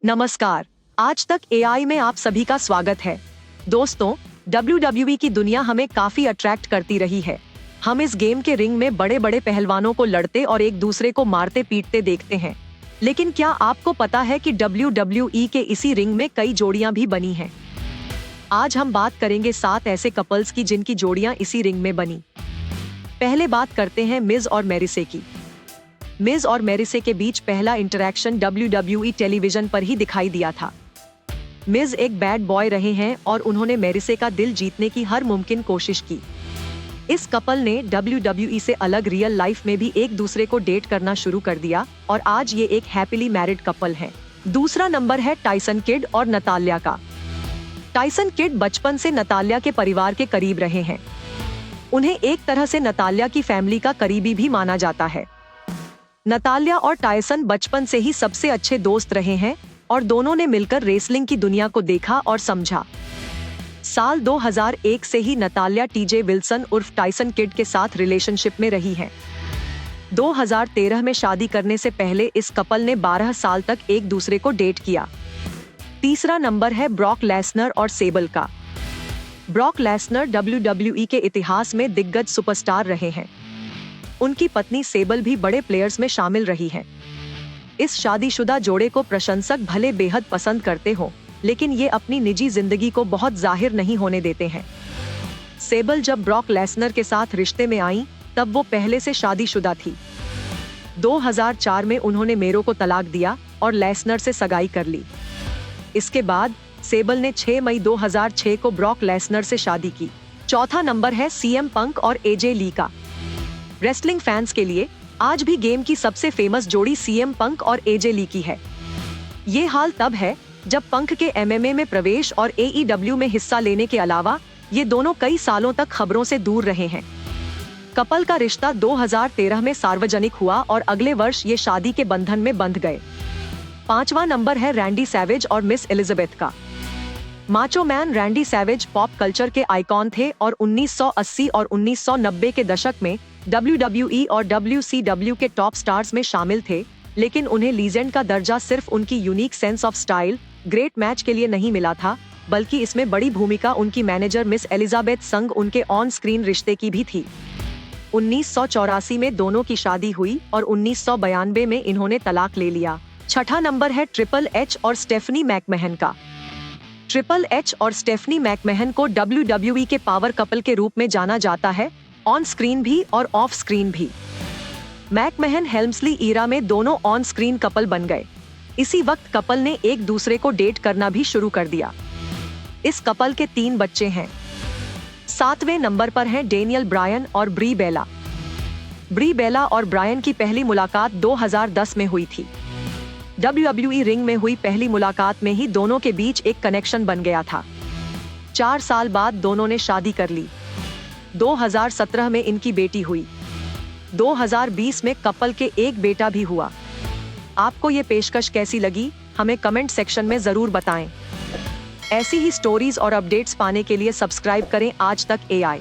नमस्कार। आज तक एआई में आप सभी का स्वागत है। दोस्तों, WWE की दुनिया हमें काफी अट्रैक्ट करती रही है। हम इस गेम के रिंग में बड़े बड़े पहलवानों को लड़ते और एक दूसरे को मारते पीटते देखते हैं। लेकिन क्या आपको पता है कि WWE के इसी रिंग में कई जोड़ियां भी बनी हैं? आज हम बात करेंगे 7 ऐसे कपल्स की जिनकी जोड़ियां इसी रिंग में बनी। पहले बात करते हैं मिज और मैरिसे की। मिज और मैरिसे के बीच पहला इंटरैक्शन WWE टेलीविजन पर ही दिखाई दिया था। मिज एक बैड बॉय रहे हैं और उन्होंने मैरिसे का दिल जीतने की हर मुमकिन कोशिश की। इस कपल ने WWE से अलग रियल लाइफ में भी एक दूसरे को डेट करना शुरू कर दिया और आज ये एक हैप्पीली मैरिड कपल है। दूसरा नंबर है टाइसन किड और नतालिया का। टाइसन किड बचपन से नतालिया के परिवार के करीब रहे हैं। उन्हें एक तरह से नतालिया की फैमिली का करीबी भी माना जाता है। नतालिया और टाइसन बचपन से ही सबसे अच्छे दोस्त रहे हैं और दोनों ने मिलकर रेसलिंग की दुनिया को देखा और समझा। साल 2001 से ही नतालिया टीजे विल्सन उर्फ टाइसन किड के साथ रिलेशनशिप में रही हैं। 2013 में शादी करने से पहले इस कपल ने 12 साल तक एक दूसरे को डेट किया। तीसरा नंबर है ब्रॉक लेसनर और सेबल का। ब्रॉक लेसनर WWE के इतिहास में दिग्गज सुपरस्टार रहे हैं। उनकी पत्नी सेबल भी बड़े प्लेयर्स में शामिल रही हैं। इस शादीशुदा जोड़े को प्रशंसक भले बेहद पसंद करते हो, लेकिन ये अपनी निजी जिंदगी को बहुत जाहिर नहीं होने देते हैं। सेबल जब ब्रॉक लेसनर के साथ रिश्ते में आई, तब वो पहले से शादीशुदा थी। 2004 में उन्होंने मेरो को तलाक दिया और लेसनर से सगाई कर ली। इसके बाद सेबल ने 6 मई 2006 को ब्रॉक लेसनर से शादी की। चौथा नंबर है CM पंक और AJ ली का। रेसलिंग फैंस के लिए आज भी गेम की सबसे फेमस जोड़ी CM पंक और AJ ली की है। ये हाल तब है जब पंक के MMA में प्रवेश और AEW में हिस्सा लेने के अलावा ये दोनों कई सालों तक खबरों से दूर रहे हैं। कपल का रिश्ता 2013 में सार्वजनिक हुआ और अगले वर्ष ये शादी के बंधन में बंध गए। पांचवा नंबर है रैंडी सैवेज और मिस एलिजाबेथ का। Macho man Randy savage pop culture के आइकॉन थे और 1980 और 1990 के दशक में WWE और WCW के टॉप स्टार्स में शामिल थे, लेकिन उन्हें लीजेंड का दर्जा सिर्फ उनकी unique sense of style, great match के लिए नहीं मिला था, बल्कि इसमें बड़ी भूमिका उनकी मैनेजर मिस एलिजाबेथ संग उनके ऑन स्क्रीन रिश्ते की भी थी। 1984 में दोनों की शादी हुई और 1992 में इन्होंने तलाक ले लिया। छठा नंबर है ट्रिपल एच और स्टेफनी मैकमहन का। ट्रिपल एच और स्टेफनी मैकमहन को WWE के पावर कपल के रूप में जाना जाता है, ऑन स्क्रीन भी और ऑफ स्क्रीन भी। मैकमहन हेल्मस्ली ईरा में दोनों ऑन स्क्रीन कपल बन गए। इसी वक्त कपल ने एक दूसरे को डेट करना भी शुरू कर दिया। इस कपल के 3 बच्चे हैं। 7वें नंबर पर हैं डेनियल ब्रायन और ब्री बेला। ब्री बेला और ब्रायन की पहली मुलाकात 2010 में हुई थी। WWE रिंग में हुई पहली मुलाकात में ही दोनों के बीच एक कनेक्शन बन गया था। 4 साल बाद दोनों ने शादी कर ली। 2017 में इनकी बेटी हुई। 2020 में कपल के एक बेटा भी हुआ। आपको ये पेशकश कैसी लगी, हमें कमेंट सेक्शन में जरूर बताएं। ऐसी ही स्टोरीज और अपडेट्स पाने के लिए सब्सक्राइब करें आज तक AI।